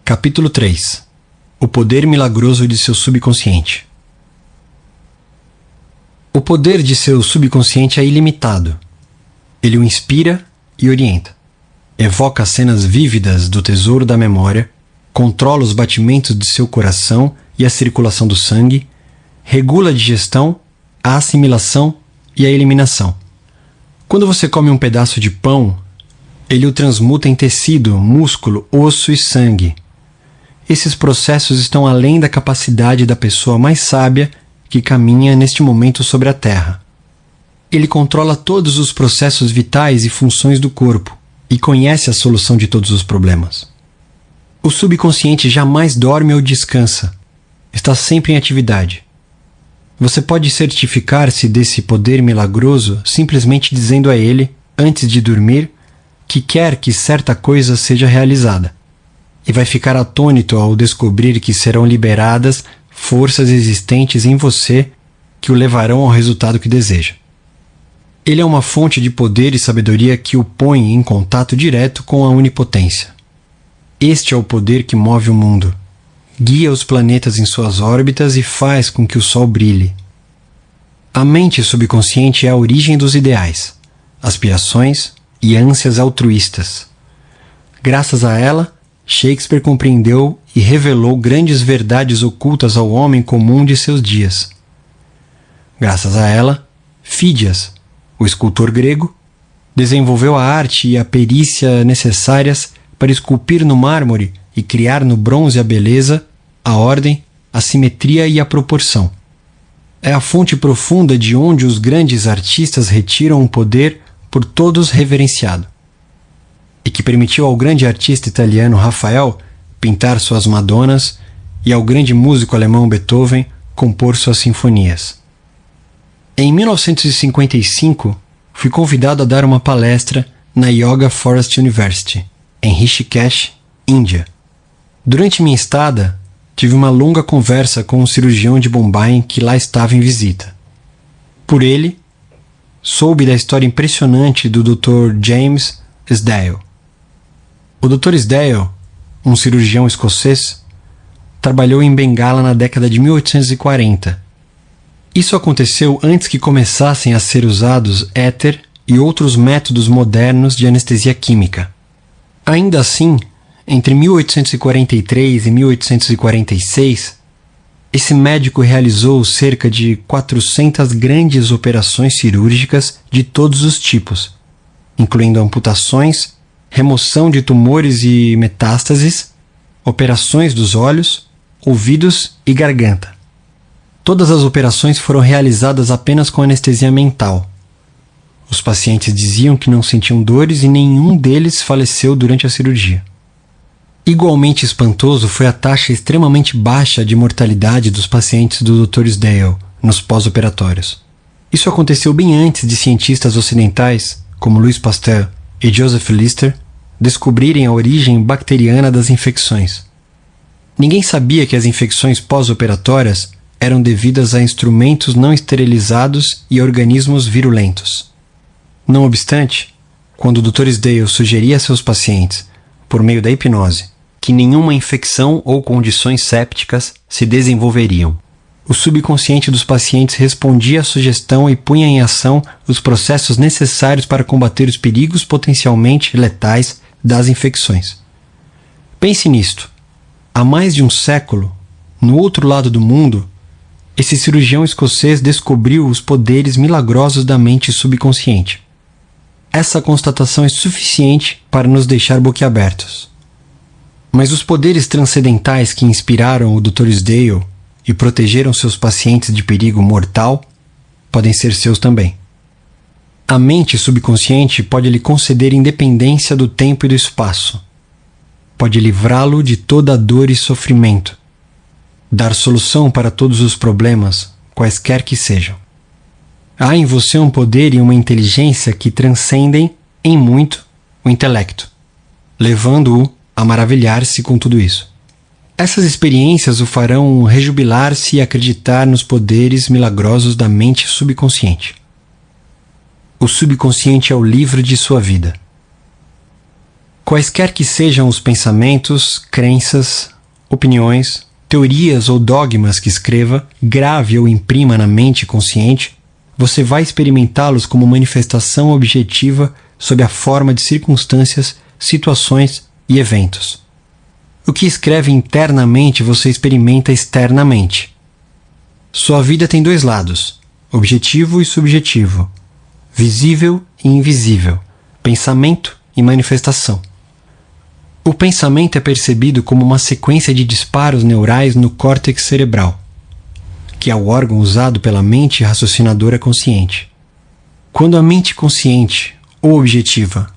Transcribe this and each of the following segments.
Capítulo 3. O poder milagroso de seu subconsciente. O poder de seu subconsciente é ilimitado. Ele o inspira e orienta. Evoca cenas vívidas do tesouro da memória, controla os batimentos de seu coração e a circulação do sangue, regula a digestão, a assimilação e a eliminação. Quando você come um pedaço de pão, ele o transmuta em tecido, músculo, osso e sangue. Esses processos estão além da capacidade da pessoa mais sábia que caminha neste momento sobre a Terra. Ele controla todos os processos vitais e funções do corpo e conhece a solução de todos os problemas. O subconsciente jamais dorme ou descansa. Está sempre em atividade. Você pode certificar-se desse poder milagroso simplesmente dizendo a ele, antes de dormir, que quer que certa coisa seja realizada. E vai ficar atônito ao descobrir que serão liberadas forças existentes em você que o levarão ao resultado que deseja. Ele é uma fonte de poder e sabedoria que o põe em contato direto com a onipotência. Este é o poder que move o mundo. Guia os planetas em suas órbitas e faz com que o Sol brilhe. A mente subconsciente é a origem dos ideais, aspirações e ânsias altruístas. Graças a ela, Shakespeare compreendeu e revelou grandes verdades ocultas ao homem comum de seus dias. Graças a ela, Fídias, o escultor grego, desenvolveu a arte e a perícia necessárias para esculpir no mármore e criar no bronze a beleza, a ordem, a simetria e a proporção. É a fonte profunda de onde os grandes artistas retiram o poder por todos reverenciado, e que permitiu ao grande artista italiano Rafael pintar suas Madonas e ao grande músico alemão Beethoven compor suas sinfonias. Em 1955, fui convidado a dar uma palestra na Yoga Forest University, em Rishikesh, Índia. Durante minha estada, tive uma longa conversa com um cirurgião de Bombay que lá estava em visita. Por ele, soube da história impressionante do Dr. James Sdale. O Dr. Sdale, um cirurgião escocês, trabalhou em Bengala na década de 1840. Isso aconteceu antes que começassem a ser usados éter e outros métodos modernos de anestesia química. Ainda assim, entre 1843 e 1846, esse médico realizou cerca de 400 grandes operações cirúrgicas de todos os tipos, incluindo amputações, remoção de tumores e metástases, operações dos olhos, ouvidos e garganta. Todas as operações foram realizadas apenas com anestesia mental. Os pacientes diziam que não sentiam dores e nenhum deles faleceu durante a cirurgia. Igualmente espantoso foi a taxa extremamente baixa de mortalidade dos pacientes do Dr. Sdale nos pós-operatórios. Isso aconteceu bem antes de cientistas ocidentais, como Louis Pasteur e Joseph Lister, descobrirem a origem bacteriana das infecções. Ninguém sabia que as infecções pós-operatórias eram devidas a instrumentos não esterilizados e organismos virulentos. Não obstante, quando o Dr. Sdale sugeria a seus pacientes, por meio da hipnose, que nenhuma infecção ou condições sépticas se desenvolveriam, o subconsciente dos pacientes respondia à sugestão e punha em ação os processos necessários para combater os perigos potencialmente letais das infecções. Pense nisto. Há mais de um século, no outro lado do mundo, esse cirurgião escocês descobriu os poderes milagrosos da mente subconsciente. Essa constatação é suficiente para nos deixar boquiabertos. Mas os poderes transcendentais que inspiraram o Dr. Sdale e protegeram seus pacientes de perigo mortal podem ser seus também. A mente subconsciente pode lhe conceder independência do tempo e do espaço. Pode livrá-lo de toda a dor e sofrimento. Dar solução para todos os problemas, quaisquer que sejam. Há em você um poder e uma inteligência que transcendem, em muito, o intelecto, levando-o a maravilhar-se com tudo isso. Essas experiências o farão rejubilar-se e acreditar nos poderes milagrosos da mente subconsciente. O subconsciente é o livro de sua vida. Quaisquer que sejam os pensamentos, crenças, opiniões, teorias ou dogmas que escreva, grave ou imprima na mente consciente, você vai experimentá-los como manifestação objetiva sob a forma de circunstâncias, situações e eventos. O que escreve internamente você experimenta externamente. Sua vida tem dois lados, objetivo e subjetivo, visível e invisível, pensamento e manifestação. O pensamento é percebido como uma sequência de disparos neurais no córtex cerebral, que é o órgão usado pela mente raciocinadora consciente. Quando a mente consciente, ou objetiva,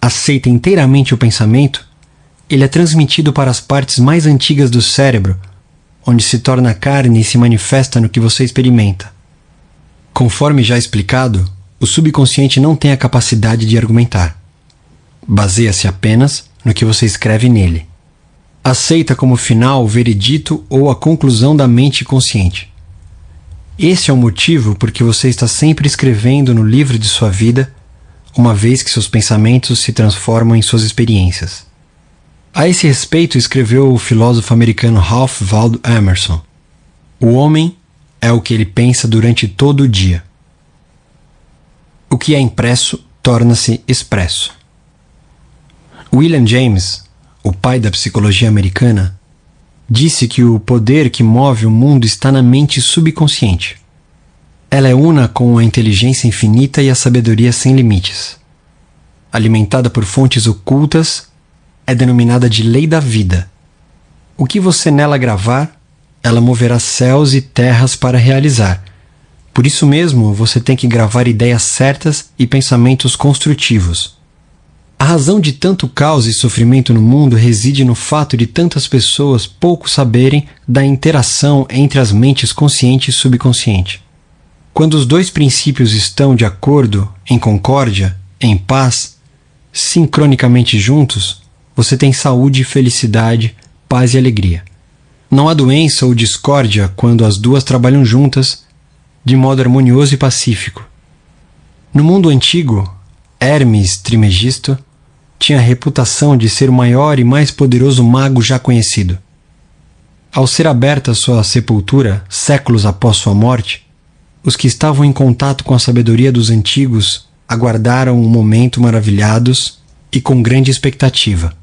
aceita inteiramente o pensamento, ele é transmitido para as partes mais antigas do cérebro, onde se torna carne e se manifesta no que você experimenta. Conforme já explicado, o subconsciente não tem a capacidade de argumentar. Baseia-se apenas no que você escreve nele. Aceita como final o veredito ou a conclusão da mente consciente. Esse é o motivo por que você está sempre escrevendo no livro de sua vida, uma vez que seus pensamentos se transformam em suas experiências. A esse respeito escreveu o filósofo americano Ralph Waldo Emerson: "O homem é o que ele pensa durante todo o dia. O que é impresso torna-se expresso." William James, o pai da psicologia americana, disse que o poder que move o mundo está na mente subconsciente. Ela é una com a inteligência infinita e a sabedoria sem limites. Alimentada por fontes ocultas, é denominada de lei da vida. O que você nela gravar, ela moverá céus e terras para realizar. Por isso mesmo, você tem que gravar ideias certas e pensamentos construtivos. A razão de tanto caos e sofrimento no mundo reside no fato de tantas pessoas pouco saberem da interação entre as mentes consciente e subconsciente. Quando os dois princípios estão de acordo, em concórdia, em paz, sincronicamente juntos, você tem saúde, felicidade, paz e alegria. Não há doença ou discórdia quando as duas trabalham juntas, de modo harmonioso e pacífico. No mundo antigo, Hermes Trismegisto tinha a reputação de ser o maior e mais poderoso mago já conhecido. Ao ser aberta sua sepultura, séculos após sua morte, os que estavam em contato com a sabedoria dos antigos aguardaram o momento maravilhados e com grande expectativa.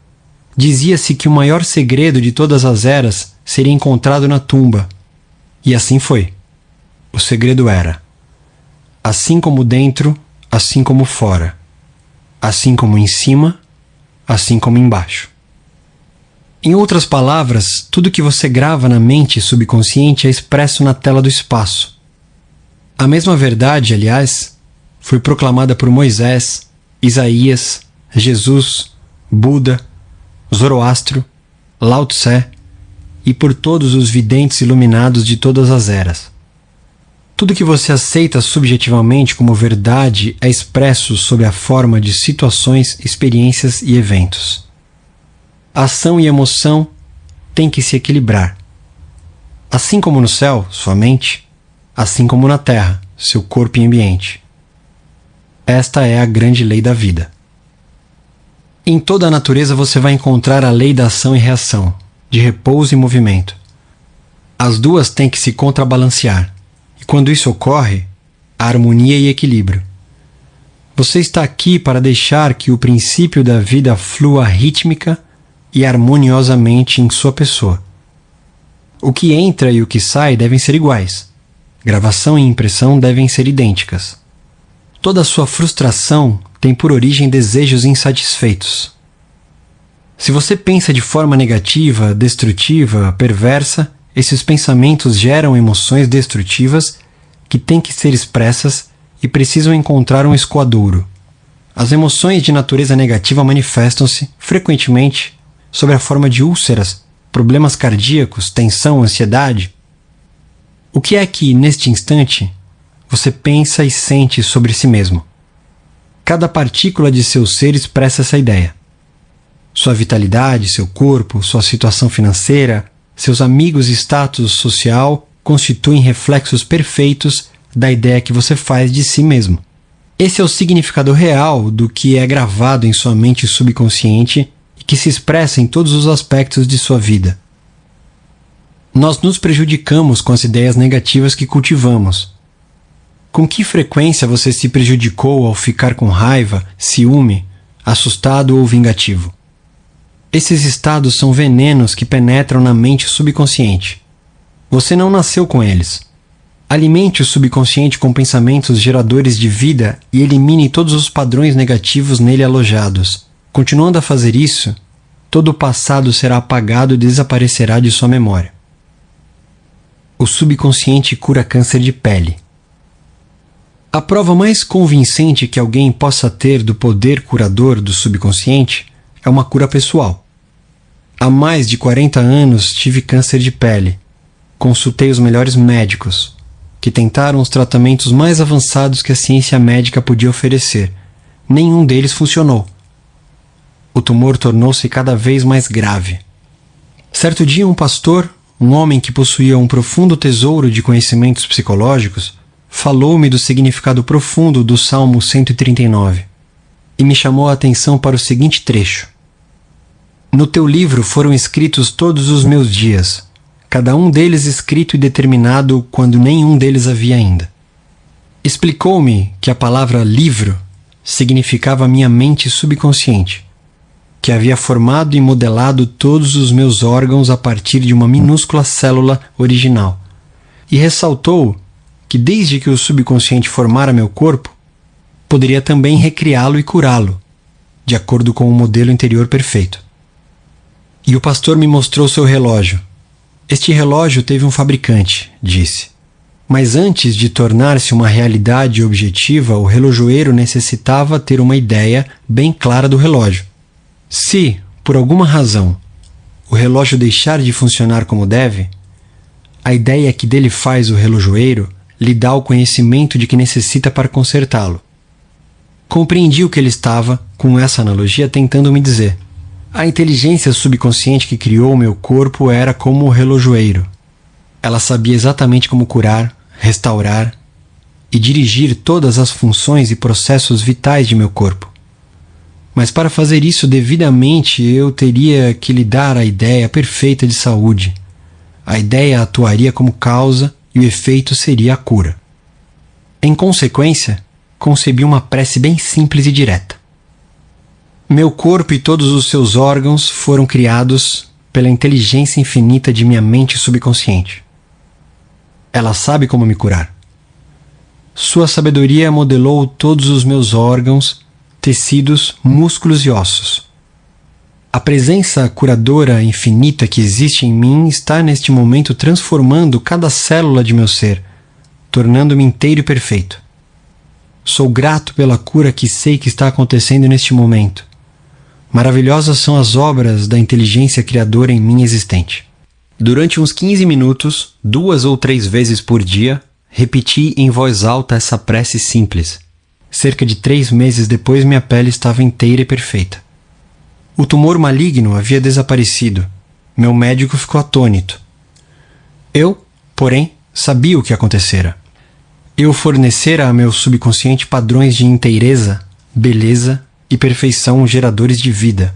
Dizia-se que o maior segredo de todas as eras seria encontrado na tumba. E assim foi. O segredo era: assim como dentro, assim como fora. Assim como em cima, assim como embaixo. Em outras palavras, tudo que você grava na mente subconsciente é expresso na tela do espaço. A mesma verdade, aliás, foi proclamada por Moisés, Isaías, Jesus, Buda, Zoroastro, Lao Tse e por todos os videntes iluminados de todas as eras. Tudo que você aceita subjetivamente como verdade é expresso sob a forma de situações, experiências e eventos. A ação e emoção têm que se equilibrar. Assim como no céu, sua mente, assim como na terra, seu corpo e ambiente. Esta é a grande lei da vida. Em toda a natureza você vai encontrar a lei da ação e reação, de repouso e movimento. As duas têm que se contrabalancear. E quando isso ocorre, há harmonia e equilíbrio. Você está aqui para deixar que o princípio da vida flua rítmica e harmoniosamente em sua pessoa. O que entra e o que sai devem ser iguais. Gravação e impressão devem ser idênticas. Toda sua frustração tem por origem desejos insatisfeitos. Se você pensa de forma negativa, destrutiva, perversa, esses pensamentos geram emoções destrutivas que têm que ser expressas e precisam encontrar um escoadouro. As emoções de natureza negativa manifestam-se, frequentemente, sob a forma de úlceras, problemas cardíacos, tensão, ansiedade. O que é que, neste instante, você pensa e sente sobre si mesmo? Cada partícula de seu ser expressa essa ideia. Sua vitalidade, seu corpo, sua situação financeira, seus amigos e status social constituem reflexos perfeitos da ideia que você faz de si mesmo. Esse é o significado real do que é gravado em sua mente subconsciente que se expressa em todos os aspectos de sua vida. Nós nos prejudicamos com as ideias negativas que cultivamos. Com que frequência você se prejudicou ao ficar com raiva, ciúme, assustado ou vingativo? Esses estados são venenos que penetram na mente subconsciente. Você não nasceu com eles. Alimente o subconsciente com pensamentos geradores de vida e elimine todos os padrões negativos nele alojados. Continuando a fazer isso, todo o passado será apagado e desaparecerá de sua memória. O subconsciente cura câncer de pele. A prova mais convincente que alguém possa ter do poder curador do subconsciente é uma cura pessoal. Há mais de 40 anos tive câncer de pele. Consultei os melhores médicos, que tentaram os tratamentos mais avançados que a ciência médica podia oferecer. Nenhum deles funcionou. O tumor tornou-se cada vez mais grave. Certo dia, um pastor, um homem que possuía um profundo tesouro de conhecimentos psicológicos, falou-me do significado profundo do Salmo 139 e me chamou a atenção para o seguinte trecho: No teu livro foram escritos todos os meus dias, cada um deles escrito e determinado quando nenhum deles havia ainda. Explicou-me que a palavra livro significava minha mente subconsciente, que havia formado e modelado todos os meus órgãos a partir de uma minúscula célula original, e ressaltou que desde que o subconsciente formara meu corpo, poderia também recriá-lo e curá-lo, de acordo com o modelo interior perfeito. E o pastor me mostrou seu relógio. Este relógio teve um fabricante, disse. Mas antes de tornar-se uma realidade objetiva, o relojoeiro necessitava ter uma ideia bem clara do relógio. Se, por alguma razão, o relógio deixar de funcionar como deve, a ideia que dele faz o relojoeiro lhe dá o conhecimento de que necessita para consertá-lo. Compreendi o que ele estava, com essa analogia, tentando me dizer. A inteligência subconsciente que criou o meu corpo era como o relojoeiro. Ela sabia exatamente como curar, restaurar e dirigir todas as funções e processos vitais de meu corpo. Mas para fazer isso devidamente, eu teria que lhe dar a ideia perfeita de saúde. A ideia atuaria como causa e o efeito seria a cura. Em consequência, concebi uma prece bem simples e direta. Meu corpo e todos os seus órgãos foram criados pela inteligência infinita de minha mente subconsciente. Ela sabe como me curar. Sua sabedoria modelou todos os meus órgãos, tecidos, músculos e ossos. A presença curadora infinita que existe em mim está neste momento transformando cada célula de meu ser, tornando-me inteiro e perfeito. Sou grato pela cura que sei que está acontecendo neste momento. Maravilhosas são as obras da inteligência criadora em mim existente. Durante uns 15 minutos, 2 ou 3 vezes por dia, repeti em voz alta essa prece simples. Cerca de 3 meses depois, minha pele estava inteira e perfeita. O tumor maligno havia desaparecido. Meu médico ficou atônito. Eu, porém, sabia o que acontecera. Eu fornecera a meu subconsciente padrões de inteireza, beleza e perfeição geradores de vida.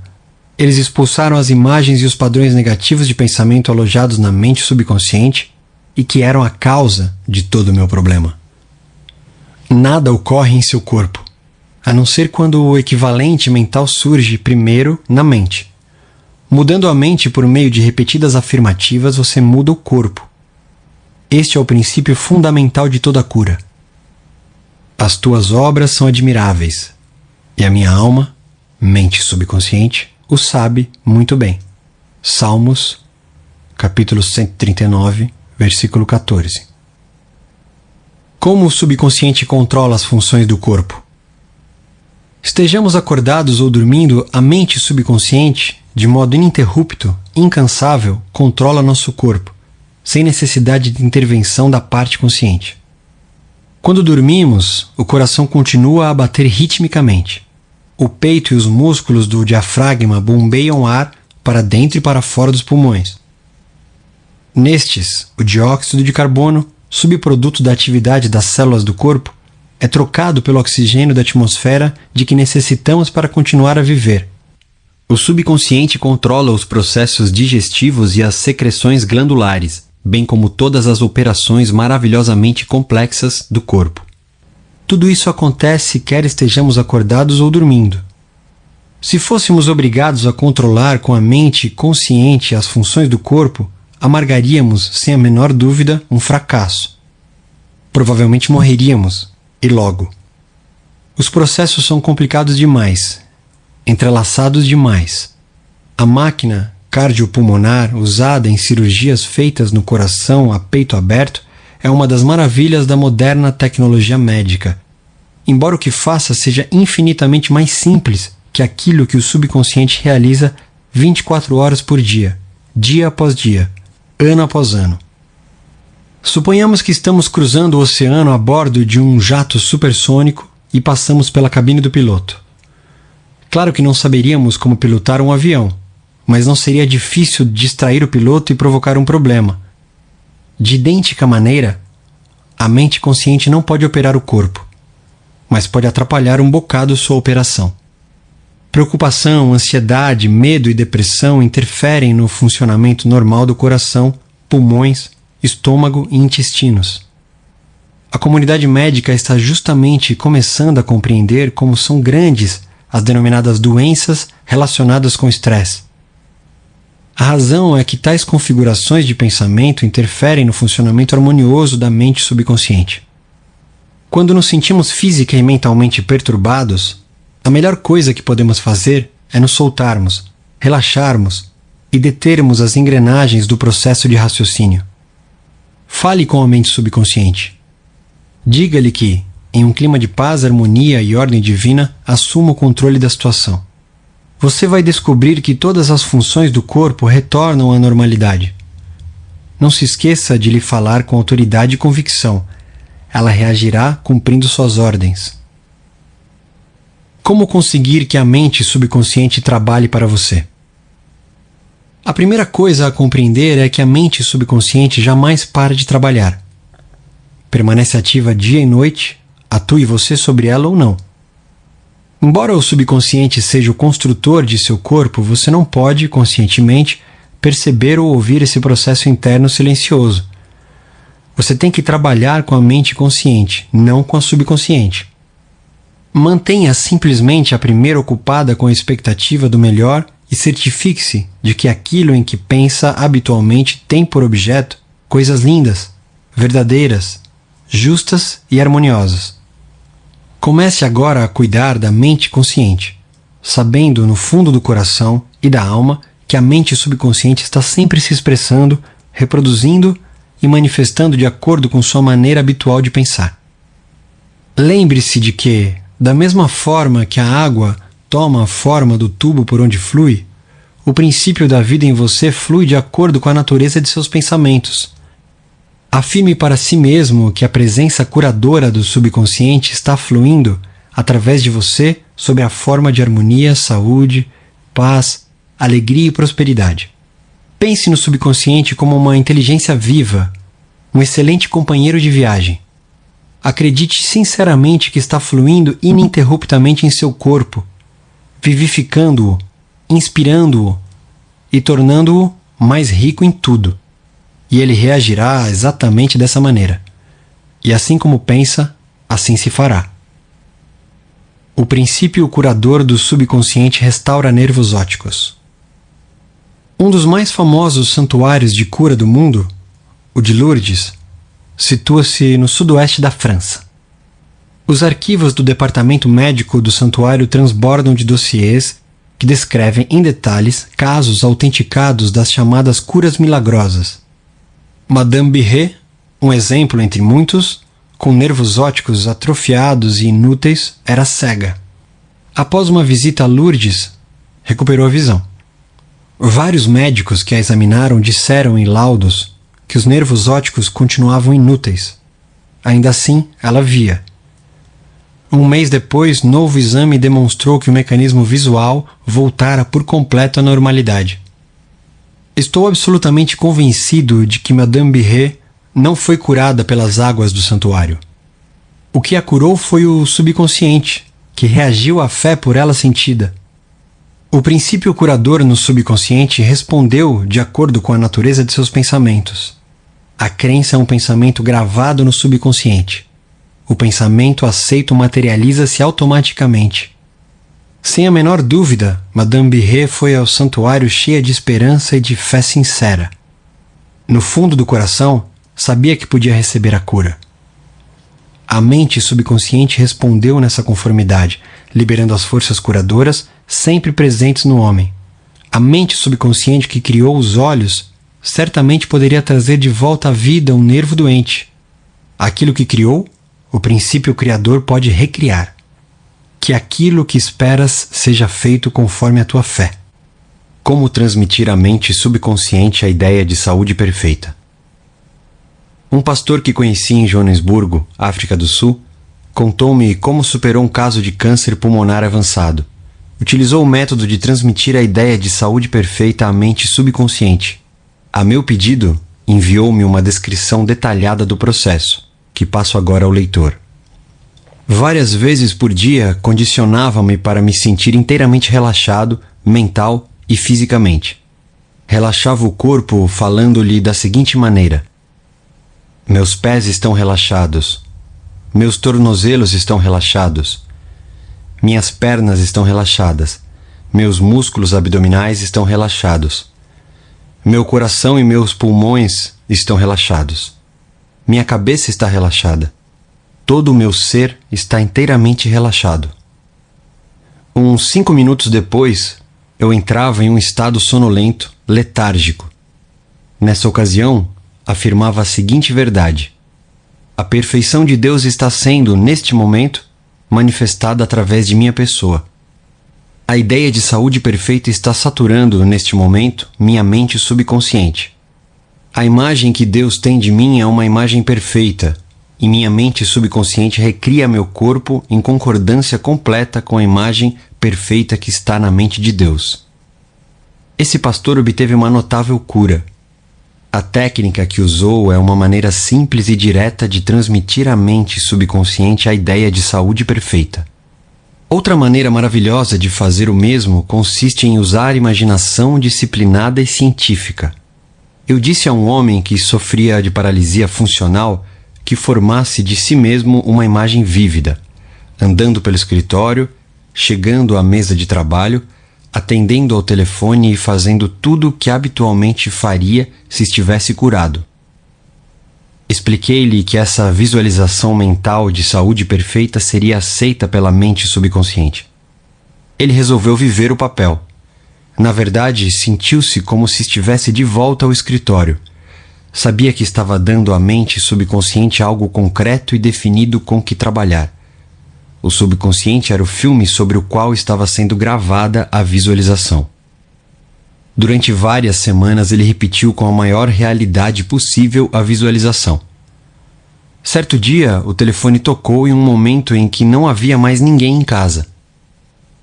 Eles expulsaram as imagens e os padrões negativos de pensamento alojados na mente subconsciente e que eram a causa de todo o meu problema. Nada ocorre em seu corpo, a não ser quando o equivalente mental surge primeiro na mente. Mudando a mente por meio de repetidas afirmativas, você muda o corpo. Este é o princípio fundamental de toda cura. As tuas obras são admiráveis, e a minha alma, mente subconsciente, o sabe muito bem. Salmos, capítulo 139, versículo 14. Como o subconsciente controla as funções do corpo? Estejamos acordados ou dormindo, a mente subconsciente, de modo ininterrupto, incansável, controla nosso corpo, sem necessidade de intervenção da parte consciente. Quando dormimos, o coração continua a bater ritmicamente. O peito e os músculos do diafragma bombeiam ar para dentro e para fora dos pulmões. Nestes, o dióxido de carbono, subproduto da atividade das células do corpo, é trocado pelo oxigênio da atmosfera de que necessitamos para continuar a viver. O subconsciente controla os processos digestivos e as secreções glandulares, bem como todas as operações maravilhosamente complexas do corpo. Tudo isso acontece quer estejamos acordados ou dormindo. Se fôssemos obrigados a controlar com a mente consciente as funções do corpo, amargaríamos, sem a menor dúvida, um fracasso. Provavelmente morreríamos, e logo. Os processos são complicados demais, entrelaçados demais. A máquina cardiopulmonar usada em cirurgias feitas no coração a peito aberto é uma das maravilhas da moderna tecnologia médica, embora o que faça seja infinitamente mais simples que aquilo que o subconsciente realiza 24 horas por dia após dia, ano após ano. Suponhamos que estamos cruzando o oceano a bordo de um jato supersônico e passamos pela cabine do piloto. Claro que não saberíamos como pilotar um avião, mas não seria difícil distrair o piloto e provocar um problema. De idêntica maneira, a mente consciente não pode operar o corpo, mas pode atrapalhar um bocado sua operação. Preocupação, ansiedade, medo e depressão interferem no funcionamento normal do coração, pulmões, estômago e intestinos. A comunidade médica está justamente começando a compreender como são grandes as denominadas doenças relacionadas com estresse. A razão é que tais configurações de pensamento interferem no funcionamento harmonioso da mente subconsciente. Quando nos sentimos física e mentalmente perturbados, a melhor coisa que podemos fazer é nos soltarmos, relaxarmos e determos as engrenagens do processo de raciocínio. Fale com a mente subconsciente. Diga-lhe que, em um clima de paz, harmonia e ordem divina, assuma o controle da situação. Você vai descobrir que todas as funções do corpo retornam à normalidade. Não se esqueça de lhe falar com autoridade e convicção. Ela reagirá cumprindo suas ordens. Como conseguir que a mente subconsciente trabalhe para você? A primeira coisa a compreender é que a mente subconsciente jamais para de trabalhar. Permanece ativa dia e noite, atue você sobre ela ou não. Embora o subconsciente seja o construtor de seu corpo, você não pode, conscientemente, perceber ou ouvir esse processo interno silencioso. Você tem que trabalhar com a mente consciente, não com a subconsciente. Mantenha simplesmente a primeira ocupada com a expectativa do melhor e certifique-se de que aquilo em que pensa habitualmente tem por objeto coisas lindas, verdadeiras, justas e harmoniosas. Comece agora a cuidar da mente consciente, sabendo no fundo do coração e da alma que a mente subconsciente está sempre se expressando, reproduzindo e manifestando de acordo com sua maneira habitual de pensar. Lembre-se de que, da mesma forma que a água toma a forma do tubo por onde flui, o princípio da vida em você flui de acordo com a natureza de seus pensamentos. Afirme para si mesmo que a presença curadora do subconsciente está fluindo através de você sob a forma de harmonia, saúde, paz, alegria e prosperidade. Pense no subconsciente como uma inteligência viva, um excelente companheiro de viagem. Acredite sinceramente que está fluindo ininterruptamente em seu corpo, vivificando-o, inspirando-o e tornando-o mais rico em tudo. E ele reagirá exatamente dessa maneira. E assim como pensa, assim se fará. O princípio curador do subconsciente restaura nervos ópticos. Um dos mais famosos santuários de cura do mundo, o de Lourdes, situa-se no sudoeste da França. Os arquivos do departamento médico do santuário transbordam de dossiês que descrevem em detalhes casos autenticados das chamadas curas milagrosas. Madame Birret, um exemplo entre muitos, com nervos ópticos atrofiados e inúteis, era cega. Após uma visita a Lourdes, recuperou a visão. Vários médicos que a examinaram disseram em laudos que os nervos ópticos continuavam inúteis. Ainda assim, ela via. Um mês depois, novo exame demonstrou que o mecanismo visual voltara por completo à normalidade. Estou absolutamente convencido de que Madame Birret não foi curada pelas águas do santuário. O que a curou foi o subconsciente, que reagiu à fé por ela sentida. O princípio curador no subconsciente respondeu de acordo com a natureza de seus pensamentos. A crença é um pensamento gravado no subconsciente. O pensamento aceito materializa-se automaticamente. Sem a menor dúvida, Madame Birré foi ao santuário cheia de esperança e de fé sincera. No fundo do coração, sabia que podia receber a cura. A mente subconsciente respondeu nessa conformidade, liberando as forças curadoras sempre presentes no homem. A mente subconsciente que criou os olhos certamente poderia trazer de volta à vida um nervo doente. Aquilo que criou, o princípio criador pode recriar. Que aquilo que esperas seja feito conforme a tua fé. Como transmitir à mente subconsciente a ideia de saúde perfeita? Um pastor que conheci em Joanesburgo, África do Sul, contou-me como superou um caso de câncer pulmonar avançado. Utilizou o método de transmitir a ideia de saúde perfeita à mente subconsciente. A meu pedido, enviou-me uma descrição detalhada do processo, que passo agora ao leitor. Várias vezes por dia condicionava-me para me sentir inteiramente relaxado, mental e fisicamente. Relaxava o corpo falando-lhe da seguinte maneira: meus pés estão relaxados. Meus tornozelos estão relaxados. Minhas pernas estão relaxadas. Meus músculos abdominais estão relaxados. Meu coração e meus pulmões estão relaxados. Minha cabeça está relaxada. Todo o meu ser está inteiramente relaxado. Uns 5 minutos depois, eu entrava em um estado sonolento, letárgico. Nessa ocasião, afirmava a seguinte verdade: a perfeição de Deus está sendo, neste momento, manifestada através de minha pessoa. A ideia de saúde perfeita está saturando, neste momento, minha mente subconsciente. A imagem que Deus tem de mim é uma imagem perfeita, e minha mente subconsciente recria meu corpo em concordância completa com a imagem perfeita que está na mente de Deus. Esse pastor obteve uma notável cura. A técnica que usou é uma maneira simples e direta de transmitir à mente subconsciente a ideia de saúde perfeita. Outra maneira maravilhosa de fazer o mesmo consiste em usar imaginação disciplinada e científica. Eu disse a um homem que sofria de paralisia funcional que formasse de si mesmo uma imagem vívida, andando pelo escritório, chegando à mesa de trabalho, atendendo ao telefone e fazendo tudo o que habitualmente faria se estivesse curado. Expliquei-lhe que essa visualização mental de saúde perfeita seria aceita pela mente subconsciente. Ele resolveu viver o papel. Na verdade, sentiu-se como se estivesse de volta ao escritório. Sabia que estava dando à mente subconsciente algo concreto e definido com que trabalhar. O subconsciente era o filme sobre o qual estava sendo gravada a visualização. Durante várias semanas ele repetiu com a maior realidade possível a visualização. Certo dia, o telefone tocou em um momento em que não havia mais ninguém em casa.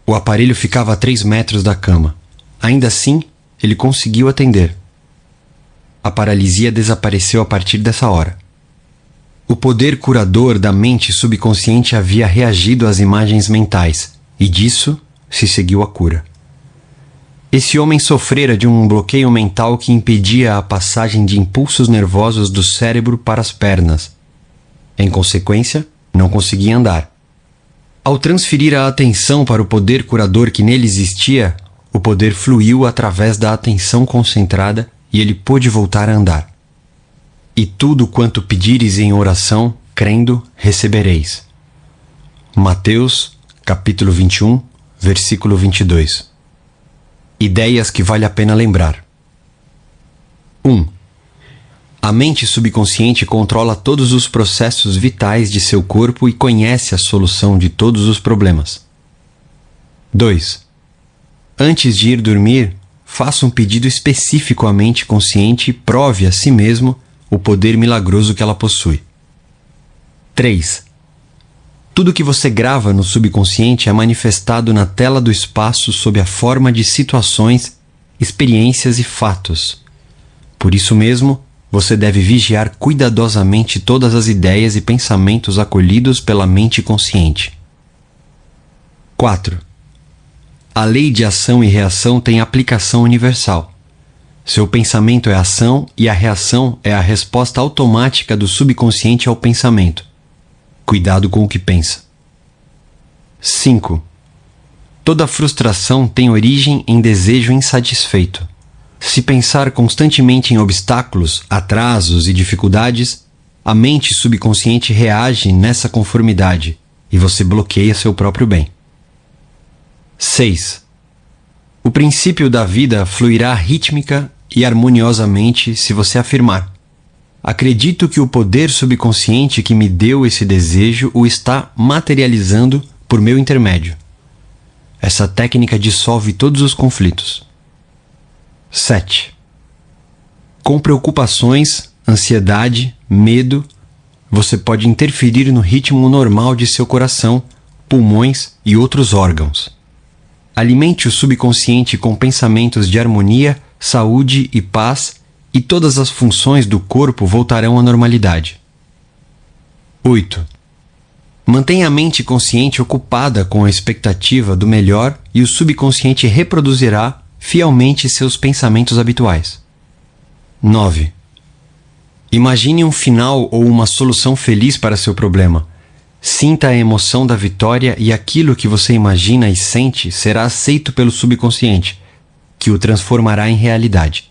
O aparelho ficava a 3 metros da cama. Ainda assim, ele conseguiu atender. A paralisia desapareceu a partir dessa hora. O poder curador da mente subconsciente havia reagido às imagens mentais, e disso se seguiu a cura. Esse homem sofrera de um bloqueio mental que impedia a passagem de impulsos nervosos do cérebro para as pernas. Em consequência, não conseguia andar. Ao transferir a atenção para o poder curador que nele existia, o poder fluiu através da atenção concentrada e ele pôde voltar a andar. E tudo quanto pedires em oração, crendo, recebereis. Mateus, capítulo 21, versículo 22. Ideias que vale a pena lembrar. 1. A mente subconsciente controla todos os processos vitais de seu corpo e conhece a solução de todos os problemas. 2. Antes de ir dormir, faça um pedido específico à mente consciente e prove a si mesmo o poder milagroso que ela possui. 3. Tudo que você grava no subconsciente é manifestado na tela do espaço sob a forma de situações, experiências e fatos. Por isso mesmo, você deve vigiar cuidadosamente todas as ideias e pensamentos acolhidos pela mente consciente. 4. A lei de ação e reação tem aplicação universal. Seu pensamento é ação e a reação é a resposta automática do subconsciente ao pensamento. Cuidado com o que pensa. 5. Toda frustração tem origem em desejo insatisfeito. Se pensar constantemente em obstáculos, atrasos e dificuldades, a mente subconsciente reage nessa conformidade e você bloqueia seu próprio bem. 6. O princípio da vida fluirá rítmica e harmoniosamente se você afirmar: acredito que o poder subconsciente que me deu esse desejo o está materializando por meu intermédio. Essa técnica dissolve todos os conflitos. 7. Com preocupações, ansiedade, medo, você pode interferir no ritmo normal de seu coração, pulmões e outros órgãos. Alimente o subconsciente com pensamentos de harmonia, saúde e paz, e todas as funções do corpo voltarão à normalidade. 8. Mantenha a mente consciente ocupada com a expectativa do melhor e o subconsciente reproduzirá fielmente seus pensamentos habituais. 9. Imagine um final ou uma solução feliz para seu problema. Sinta a emoção da vitória e aquilo que você imagina e sente será aceito pelo subconsciente, que o transformará em realidade.